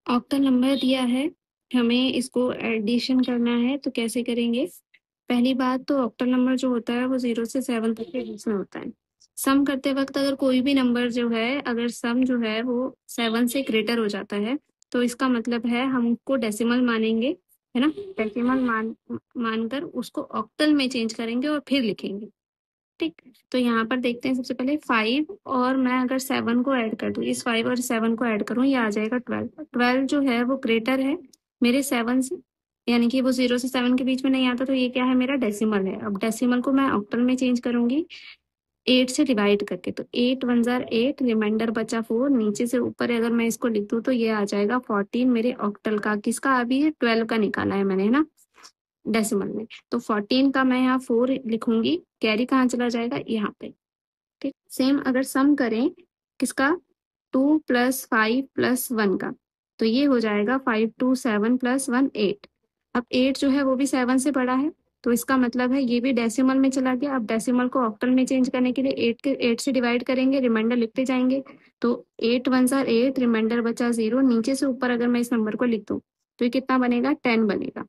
Octal number दिया है, हमें इसको एडिशन करना है तो कैसे करेंगे। पहली बात तो ऑक्टल नंबर जो होता है वो 0 से 7 तक के बीच में होता है। सम करते वक्त अगर कोई भी नंबर जो है, अगर सम जो है वो 7 से ग्रेटर हो जाता है तो इसका मतलब है हमको डेसिमल मानेंगे, है ना। डेसिमल मानकर उसको ऑक्टल में चेंज करेंगे और फिर लिखेंगे। ठीक, तो यहाँ पर देखते हैं सबसे पहले 5 और मैं अगर 7 को ऐड कर दूँ, इस 5 और 7 को ऐड करूँ, ये आ जाएगा 12। 12 जो है वो ग्रेटर है मेरे 7 से, यानी कि वो 0 से 7 के बीच में नहीं आता, तो ये क्या है, मेरा डेसिमल है। अब डेसिमल को मैं ऑक्टल में चेंज करूंगी 8 से डिवाइड करके, तो 8 1 जार 8, रिमाइंडर बचा 4, नीचे से ऊपर अगर मैं इसको लिख दूँ तो ये आ जाएगा 14 मेरे ऑक्टल का। किसका, अभी 12 का निकाला है मैंने, है ना, डेसिमल में। तो 14 का मैं यहाँ 4 लिखूंगी, कैरी कहाँ चला जाएगा, यहाँ पे। ठीक, सेम अगर सम करें किसका, 2 + 5 + 1 का, तो ये हो जाएगा 5 2 7 + 1 8। अब 8 जो है वो भी 7 से बड़ा है, तो इसका मतलब है ये भी डेसिमल में चला गया। अब डेसिमल को ऑक्टल में चेंज करने के लिए 8 से डिवाइड करेंगे, रिमाइंडर लिखते जाएंगे। तो 8 1 जार 8, रिमाइंडर बचा 0, नीचे से ऊपर अगर मैं इस नंबर को लिख दूं तो ये कितना बनेगा, 10 बनेगा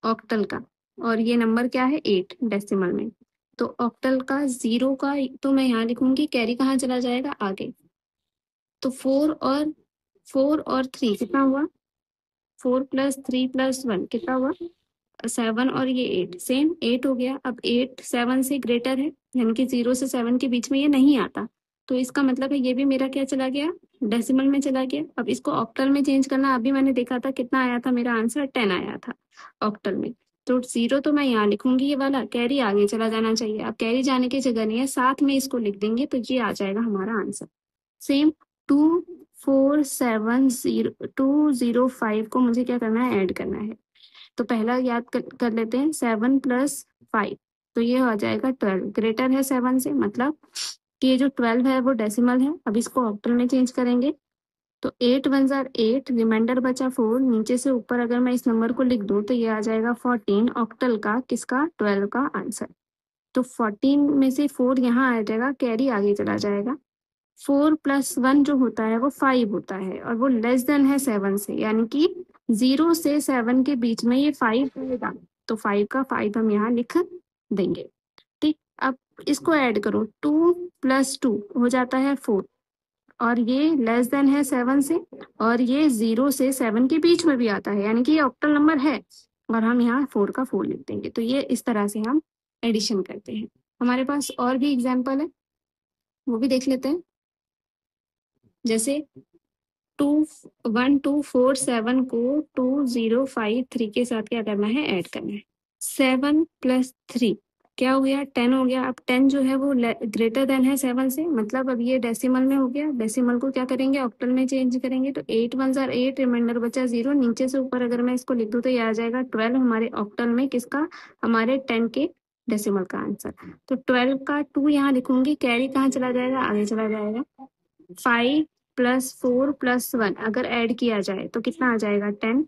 ऑक्टल का। और ये नंबर क्या है, 8 डेसिमल में। तो ऑक्टल का 0 का तो मैं यहाँ लिखूंगी, कैरी कहाँ चला जाएगा, आगे। तो 4 और 3 कितना हुआ, 4 + 3 + 1 कितना हुआ, 7, और ये 8, सेम 8 हो गया। अब 8 7 से ग्रेटर है, यानी कि 0 से 7 के बीच में ये नहीं आता, तो इसका मतलब है ये भी मेरा क्या चला गया, डेसिमल में चला गया। अब इसको ऑक्टल में चेंज करना, अभी मैंने देखा था कितना आया था, मेरा आंसर 10 आया था ऑक्टल में। तो 0 तो मैं यहाँ लिखूंगी ये वाला, कैरी आगे चला जाना चाहिए। अब कैरी जाने की जगह नहीं है, साथ में इसको लिख देंगे तो ये आ जाएगा हमारा आंसर। सेम 2 4 7 0 2 0 5 को मुझे क्या करना है, ऐड करना है। तो पहला याद कर लेते हैं, 7 + 5, तो ये हो जाएगा 12, ग्रेटर है 7 से, मतलब कि ये जो 12 है वो डेसिमल है। अब इसको ऑक्टल में चेंज करेंगे, तो 8 1 जार 8, रिमाइंडर बचा 4, नीचे से ऊपर अगर मैं इस नंबर को लिख दूं तो ये आ जाएगा 14 ऑक्टल का, किसका, 12 का आंसर। तो 14 में से 4 यहाँ आ जाएगा, कैरी आगे चला जाएगा। 4 + 1 जो होता है वो 5 होता है, और वो लेस देन है 7 से, यानी कि 0 से 7 के बीच में ये 5 रहेगा। तो 5 का 5 हम यहाँ लिख देंगे। ठीक, अब इसको ऐड करो, 2 + 2 हो जाता है 4, और ये लेस देन है 7 से, और ये 0 से 7 के बीच में भी आता है, यानी कि ये ऑक्टल नंबर है, और हम यहाँ 4 का 4 लिख देंगे। तो ये इस तरह से हम एडिशन करते हैं। हमारे पास और भी एग्जाम्पल है, वो भी देख लेते हैं। जैसे 2 1 2 4 7 को 2 0 5 3 के साथ क्या करना है, ऐड करना है। 7 + 3 क्या हो गया, 10 हो गया। अब 10 जो है वो ग्रेटर देन है 7 से, मतलब अब ये डेसिमल में हो गया। डेसिमल को क्या करेंगे, ऑक्टल में चेंज करेंगे। तो 8 1 जार 8, रिमाइंडर बचा 0, नीचे से ऊपर अगर मैं इसको लिख दूं तो ये आ जाएगा 12 हमारे ऑक्टल में, किसका, हमारे 10 के डेसिमल का आंसर। तो 12 का 2 यहाँ लिखूंगी, कैरी कहाँ चला जाएगा, आगे चला जाएगा। 5 + 4 + 1 अगर ऐड किया जाए तो कितना आ जाएगा, 10।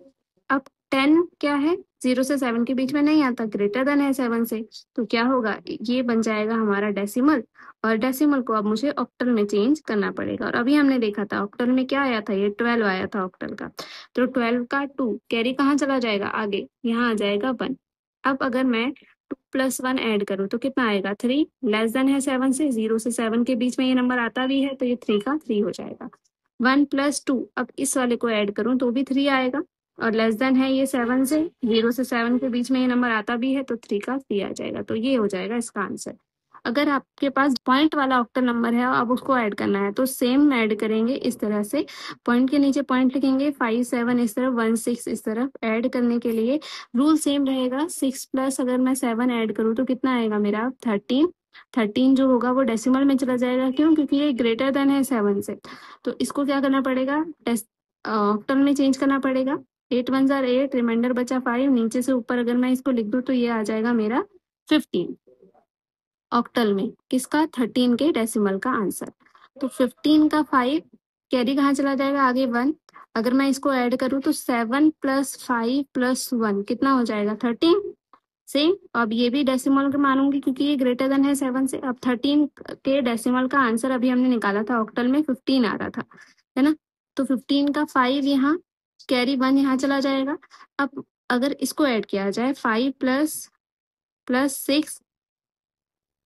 अब 10 क्या है, 0 से 7 के बीच में नहीं आता, ग्रेटर देन है 7 से, तो क्या होगा, ये बन जाएगा हमारा डेसिमल। और डेसिमल को अब मुझे ऑक्टल में चेंज करना पड़ेगा। और अभी हमने देखा था ऑक्टल में क्या आया था, ये 12 आया था ऑक्टल का। तो 12 का 2 कैरी कहाँ चला जाएगा, आगे, यहाँ आ जाएगा 1। अब अगर मैं 2 + 1 ऐड करूँ तो कितना आएगा, 3, लेस देन है 7 से, 0 से 7 के बीच में ये नंबर आता भी है, तो ये 3 का 3 हो जाएगा। 1 + 2, अब इस वाले को ऐड करूँ तो भी 3 आएगा, और लेस देन है ये 7 से, 0 से 7 के बीच में ये नंबर आता भी है, तो 3 का 3 आ जाएगा। तो ये हो जाएगा इसका आंसर। अगर आपके पास पॉइंट वाला ऑक्टल नंबर है, अब उसको ऐड करना है, तो सेम ऐड करेंगे इस तरह से। पॉइंट के नीचे पॉइंट लिखेंगे, 5 7 इस तरफ, 1 6 इस तरफ। ऐड करने के लिए रूल सेम रहेगा, 6 + अगर मैं 7 ऐड करूँ तो कितना आएगा मेरा, 13। 13 जो होगा वो डेसिमल में चला जाएगा, क्यों, क्योंकि ये ग्रेटर देन है 7 से। तो इसको क्या करना पड़ेगा, ऑक्टल में चेंज करना पड़ेगा। 8 1 जार 8, रिमाइंडर बचा 5, नीचे से ऊपर अगर मैं इसको लिख दूं तो ये आ जाएगा मेरा 15 ऑक्टल में, किसका, 13 के डेसिमल का आंसर। तो 15 का 5, कैरी कहाँ चला जाएगा, आगे 1। अगर मैं इसको ऐड करूँ तो 7 + 5 + 1 कितना हो जाएगा, 13 से। अब ये भी डेसिमल का मानूंगी क्योंकि ये ग्रेटर देन है 7 से। अब 13 के डेसिमल का आंसर अभी हमने निकाला था ऑक्टल में, 15 आ रहा था, है ना। तो 15 का 5 यहाँ, कैरी 1 यहाँ चला जाएगा। अब अगर इसको ऐड किया जाए 5 प्लस 6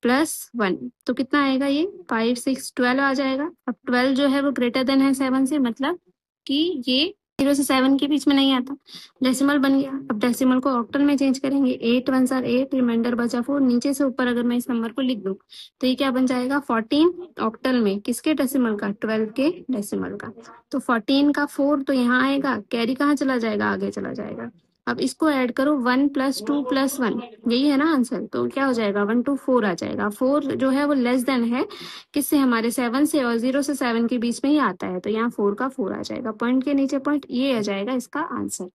+1 तो कितना आएगा, ये 5 6 12 आ जाएगा। अब 12 जो है वो ग्रेटर देन है 7 से, मतलब कि ये 0 से 7 के बीच में नहीं आता। डेसिमल बन गया। अब डेसिमल को ऑक्टल में चेंज करेंगे। 8 1 8, रिमाइंडर बचा 4। नीचे से ऊपर अगर मैं इस नंबर को लिख दूं तो ये क्या बन जाएगा, 14 ऑक्टल में किसके डेसिमल का, 12 के डेसिमल का। तो 14 का 4 तो यहाँ आएगा, कैरी कहाँ चला जाएगा, आगे चला जाएगा। अब इसको ऐड करो 1 + 2 + 1, यही है ना आंसर। तो क्या हो जाएगा, 1 2 4 आ जाएगा। 4 जो है वो लेस देन है किससे, हमारे 7 से, और 0 से 7 के बीच में ही आता है, तो यहाँ 4 का 4 आ जाएगा। पॉइंट के नीचे पॉइंट, ये आ जाएगा इसका आंसर।